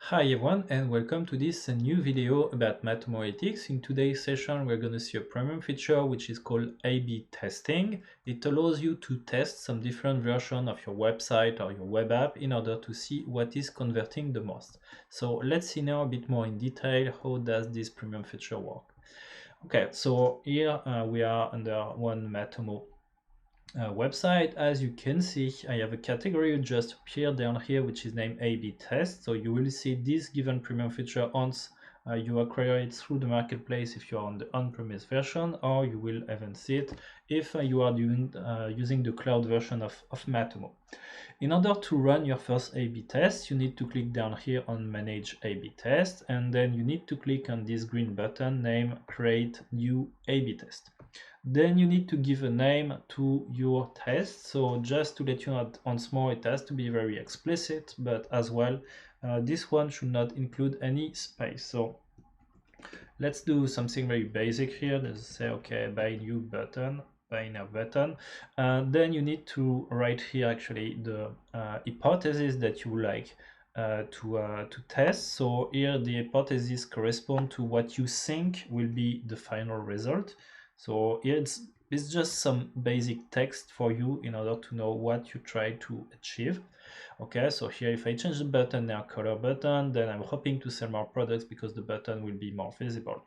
Hi everyone and welcome to this new video about Matomo ethics. In today's session we're going to see a premium feature which is called A/B testing. It allows you to test some different version of your website or your web app in order to see what is converting the most. So let's see now a bit more in detail how does this premium feature work. Okay, so here we are under one Matomo website. As you can see, I have a category that just appeared down here which is named A/B test. So you will see this given premium feature once you acquire it through the marketplace if you are on the on-premise version, or you will even see it if you are using the cloud version of Matomo. In order to run your first A/B test, you need to click down here on Manage A/B Test, and then you need to click on this green button named Create New A/B Test. Then you need to give a name to your test. So just to let you know once more, it has to be very explicit, but as well, this one should not include any space. So let's do something very basic here. Let's say, okay, buy new button, buy now button. Then you need to write here actually the hypothesis that you would like to test. So here the hypothesis correspond to what you think will be the final result. So here it's just some basic text for you in order to know what you try to achieve. Okay, so here if I change the button now color button, then I'm hoping to sell more products because the button will be more visible.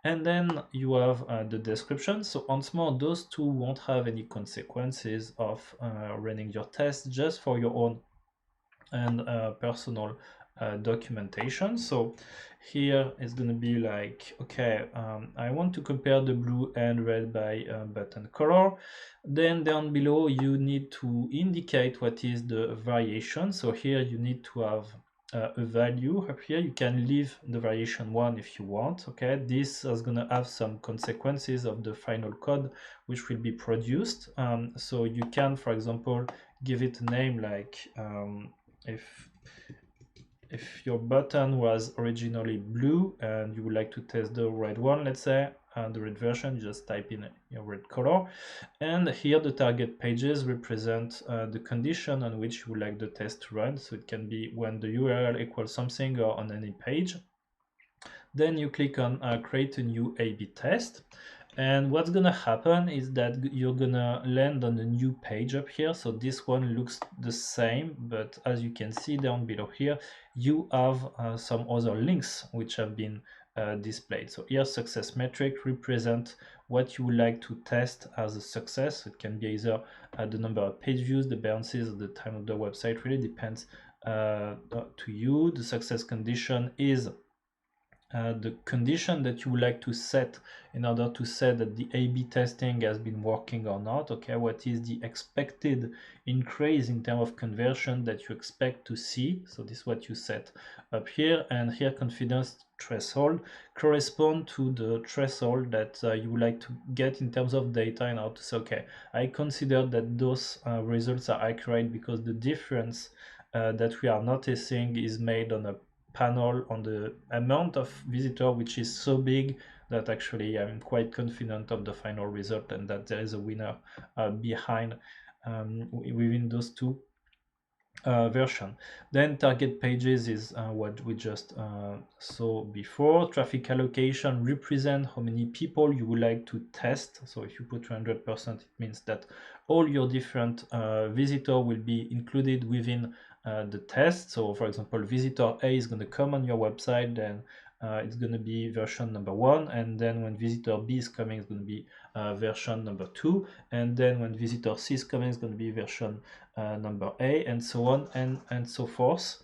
And then you have the description. So once more, those two won't have any consequences of running your test, just for your own and personal documentation. So here it's going to be like, okay, I want to compare the blue and red by button color. Then down below you need to indicate what is the variation. So here you need to have a value up here. You can leave the variation 1 if you want. Okay, this is going to have some consequences of the final code which will be produced. So you can, for example, give it a name like if your button was originally blue and you would like to test the red one, let's say, the red version, you just type in your red color. And here the target pages represent the condition on which you would like the test to run. So it can be when the URL equals something or on any page. Then you click on create a new A/B test. And what's gonna happen is that you're gonna land on a new page up here. So this one looks the same, but as you can see down below here, you have some other links which have been displayed. So here success metric represent what you would like to test as a success. It can be either the number of page views, the bounces, or the time of the website, really depends to you. The success condition is the condition that you would like to set in order to say that the A/B testing has been working or not. Okay, what is the expected increase in terms of conversion that you expect to see? So this is what you set up here, and here confidence threshold correspond to the threshold that you would like to get in terms of data in order to say, okay, I consider that those results are accurate because the difference that we are noticing is made on a panel on the amount of visitor, which is so big that actually I'm quite confident of the final result and that there is a winner behind within those two version. Then target pages is what we just saw before. Traffic allocation represent how many people you would like to test. So if you put 200%, it means that all your different visitor will be included within the test. So for example, visitor A is going to come on your website, then it's going to be version number 1, and then when visitor B is coming, it's going to be version number 2, and then when visitor C is coming, it's going to be version number A, and so on and so forth.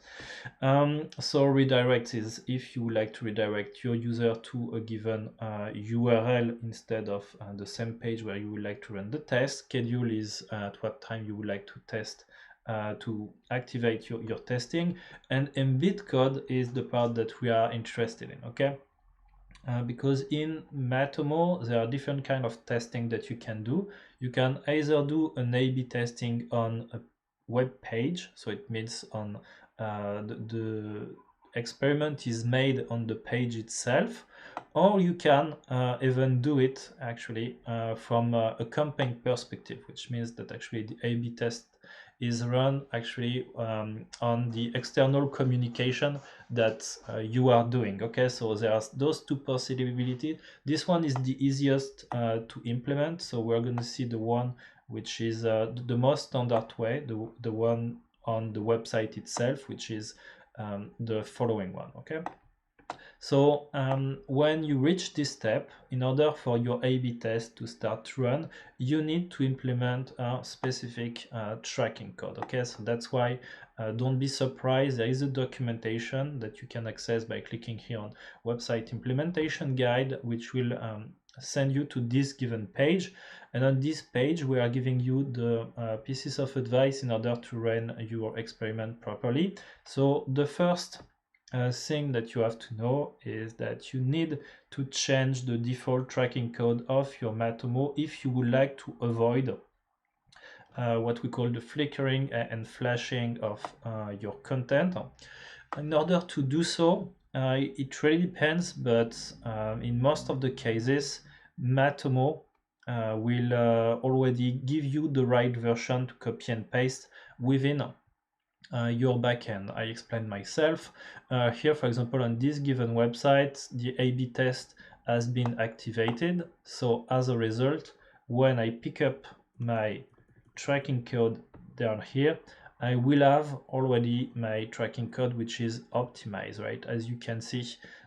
So redirect is if you would like to redirect your user to a given URL instead of the same page where you would like to run the test. Schedule is at what time you would like to test to activate your testing, and embed code is the part that we are interested in. Okay, because in Matomo there are different kind of testing that you can do. You can either do an A/B testing on a web page, so it means on the experiment is made on the page itself, or you can even do it actually from a campaign perspective, which means that actually the A/B test is run actually on the external communication that you are doing. Okay, so there are those two possibilities. This one is the easiest to implement, so we're going to see the one which is the most standard way, the one on the website itself, which is the following one. Okay, so when you reach this step, in order for your A/B test to start to run, you need to implement a specific tracking code. Okay, so that's why don't be surprised. There is a documentation that you can access by clicking here on website implementation guide, which will send you to this given page. And on this page, we are giving you the pieces of advice in order to run your experiment properly. So the first thing that you have to know is that you need to change the default tracking code of your Matomo if you would like to avoid what we call the flickering and flashing of your content. In order to do so, it really depends, but in most of the cases, Matomo will already give you the right version to copy and paste within your backend. I explained myself. Here, for example, on this given website, the A/B test has been activated. So as a result, when I pick up my tracking code down here, I will have already my tracking code which is optimized, right? As you can see,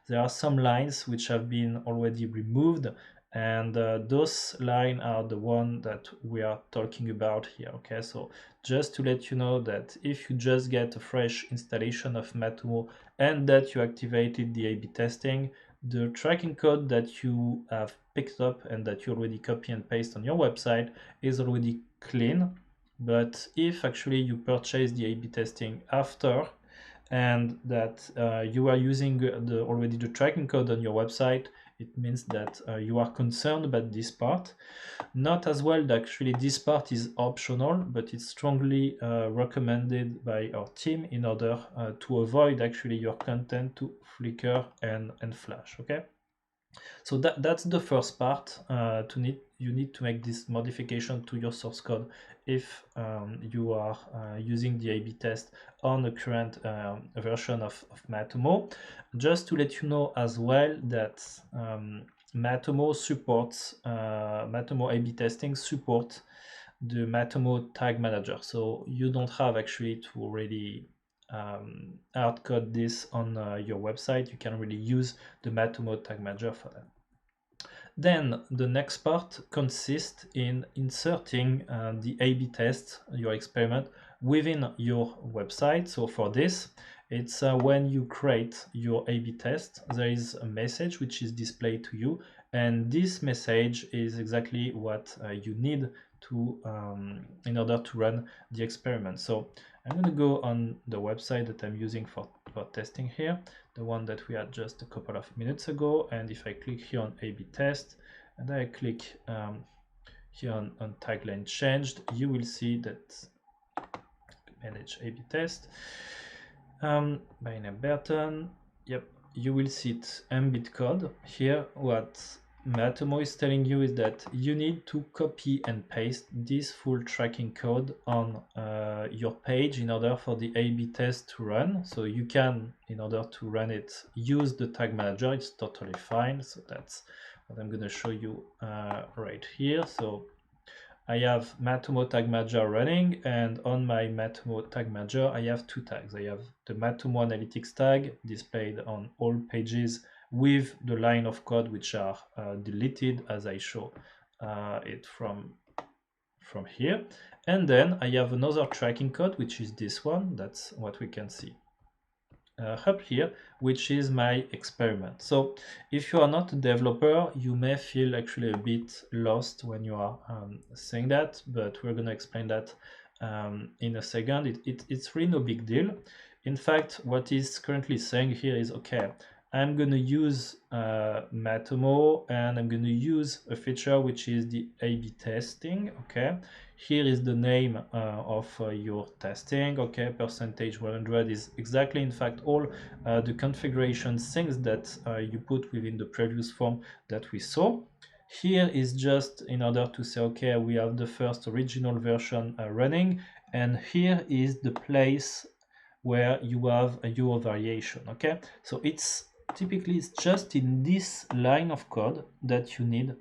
there are some lines which have been already removed, and those lines are the one that we are talking about here. Okay, so just to let you know that if you just get a fresh installation of Matomo and that you activated the A/B testing, the tracking code that you have picked up and that you already copy and paste on your website is already clean. But if actually you purchase the A/B testing after and that you are using already the tracking code on your website, it means that you are concerned about this part. Not as well that actually this part is optional, but it's strongly recommended by our team in order to avoid actually your content to flicker and flash. Okay, so that's the first part. You need to make this modification to your source code if you are using the A/B test on the current version of Matomo. Just to let you know as well that Matomo supports Matomo A/B testing support the Matomo tag manager. So you don't have actually to really hard code this on your website. You can really use the Matomo tag manager for that. Then the next part consists in inserting the A/B test, your experiment, within your website. So for this, it's when you create your A/B test, there is a message which is displayed to you, and this message is exactly what you need to in order to run the experiment. So I'm going to go on the website that I'm using for testing here, the one that we had just a couple of minutes ago. And if I click here on A/B test and I click here on tagline changed, you will see that manage A/B test by name Burton. Yep, you will see it embed code. Here what Matomo is telling you is that you need to copy and paste this full tracking code on your page in order for the A/B test to run. So you can, in order to run it, use the tag manager. It's totally fine. So that's what I'm going to show you right here. So I have Matomo tag manager running, and on my Matomo tag manager I have two tags. I have the Matomo analytics tag displayed on all pages with the line of code which are deleted as I show it from here. And then I have another tracking code, which is this one. That's what we can see up here, which is my experiment. So if you are not a developer, you may feel actually a bit lost when you are saying that, but we're going to explain that in a second. It's really no big deal. In fact, what is currently saying here is, okay, I'm going to use Matomo, and I'm going to use a feature which is the A/B testing. Okay, here is the name of your testing. Okay, percentage 100 is exactly, in fact, all the configuration things that you put within the previous form that we saw. Here is just in order to say, okay, we have the first original version running, and here is the place where you have your variation. Okay, so it's typically it's just in this line of code that you need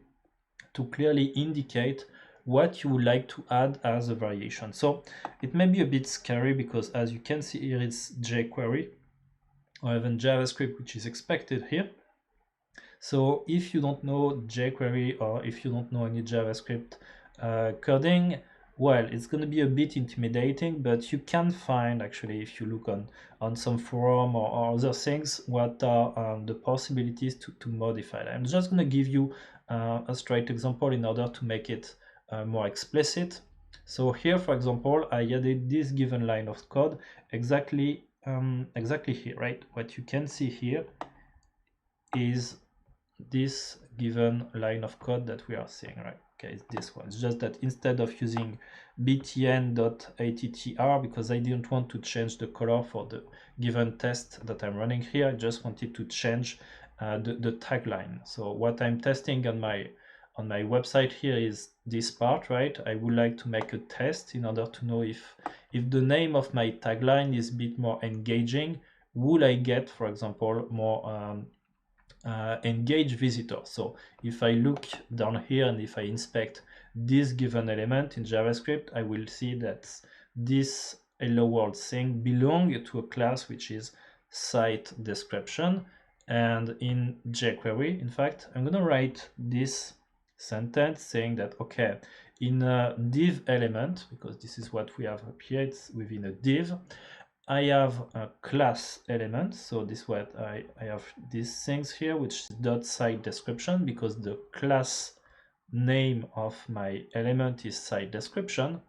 to clearly indicate what you would like to add as a variation. So it may be a bit scary because as you can see here, it's jQuery or even JavaScript, which is expected here. So if you don't know jQuery or if you don't know any JavaScript coding, well, it's going to be a bit intimidating, but you can find actually, if you look on some forum or other things, what are the possibilities to modify that. I'm just going to give you a straight example in order to make it more explicit. So here, for example, I added this given line of code exactly here, right? What you can see here is this given line of code that we are seeing, right? Okay, it's this one. It's just that instead of using btn.attr, because I didn't want to change the color for the given test that I'm running here, I just wanted to change the tagline. So what I'm testing on my website here is this part, right? I would like to make a test in order to know if the name of my tagline is a bit more engaging, will I get, for example, more engage visitors. So if I look down here and if I inspect this given element in JavaScript, I will see that this hello world thing belongs to a class which is site description. And in jQuery, in fact, I'm going to write this sentence saying that, okay, in a div element, because this is what we have up here, it's within a div, I have a class element. So this what I have these things here, which is dot site description, because the class name of my element is site description.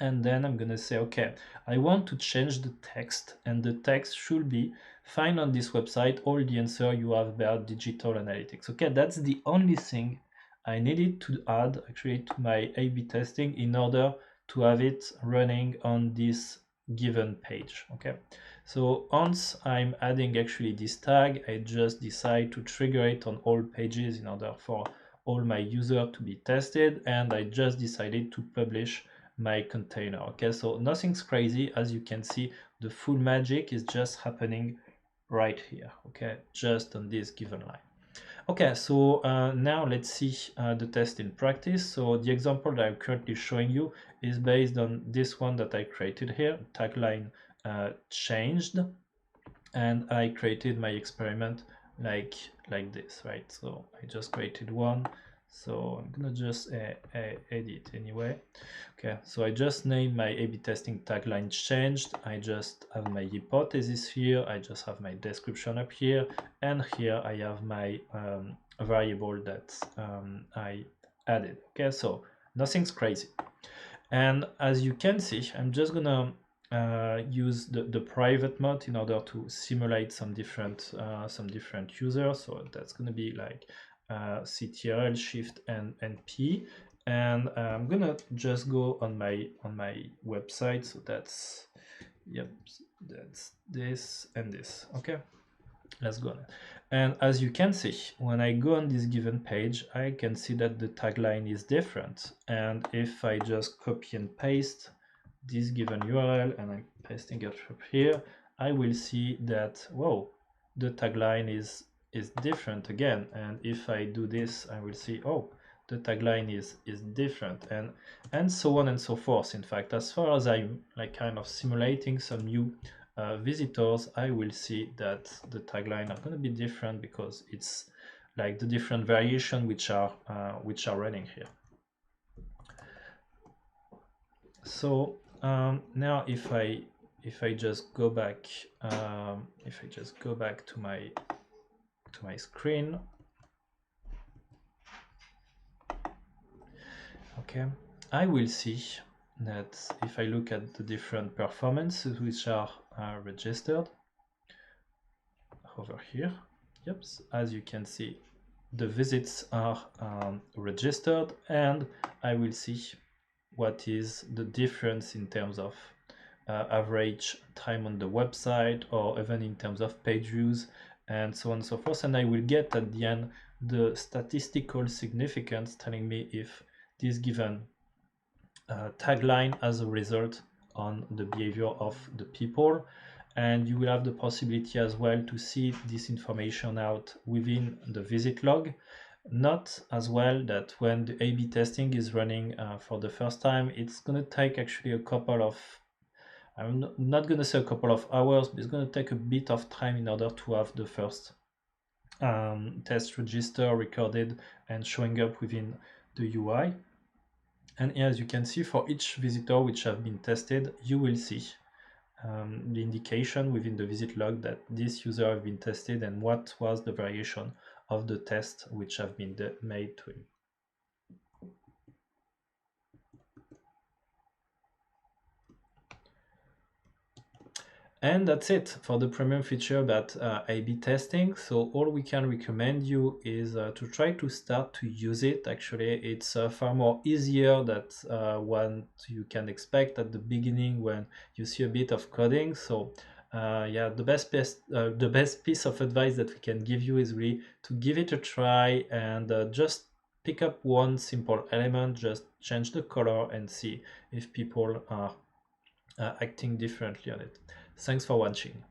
And then I'm going to say, okay, I want to change the text, and the text should be find on this website all the answer you have about digital analytics. Okay, that's the only thing I needed to add actually to my A/B testing in order to have it running on this given page. Okay, so once I'm adding actually this tag, I just decide to trigger it on all pages in order for all my users to be tested, and I just decided to publish my container. Okay, so nothing's crazy. As you can see, the full magic is just happening right here. Okay, just on this given line. Okay, so now let's see the test in practice. So the example that I'm currently showing you is based on this one that I created here, tagline changed, and I created my experiment like this, right? So I just created one, so I'm gonna just edit anyway. Okay, so I just named my A/B testing tagline changed. I just have my hypothesis here. I just have my description up here, and here I have my variable that I added. Okay, so nothing's crazy. And as you can see, I'm just gonna use the private mode in order to simulate some different users. So that's gonna be like CTRL Shift and P, and I'm gonna just go on my website. So that's, yep, that's this and this. Okay, let's go on. And as you can see, when I go on this given page, I can see that the tagline is different. And if I just copy and paste this given URL and I'm pasting it up here, I will see that, whoa, the tagline is different again. And if I do this, I will see, oh, the tagline is different, and so on and so forth. In fact, as far as I'm like kind of simulating some new visitors, I will see that the tagline are going to be different because it's like the different variation which are running here. So now if I just go back to my screen, okay, I will see that if I look at the different performances which are registered over here, yep, as you can see, the visits are registered, and I will see what is the difference in terms of average time on the website, or even in terms of page views, and so on and so forth. And I will get at the end the statistical significance telling me if this given tagline as a result on the behavior of the people. And you will have the possibility as well to see this information out within the visit log. Note as well that when the A/B testing is running for the first time, it's going to take actually a couple of, I'm not going to say a couple of hours, but it's going to take a bit of time in order to have the first test register recorded and showing up within the UI. And here, as you can see, for each visitor which have been tested, you will see the indication within the visit log that this user have been tested and what was the variation of the test which have been made to him. And that's it for the premium feature about A/B testing. So all we can recommend you is to try to start to use it. Actually, it's far more easier than what you can expect at the beginning when you see a bit of coding. So yeah, the best piece of advice that we can give you is really to give it a try and just pick up one simple element, just change the color and see if people are acting differently on it. Thanks for watching.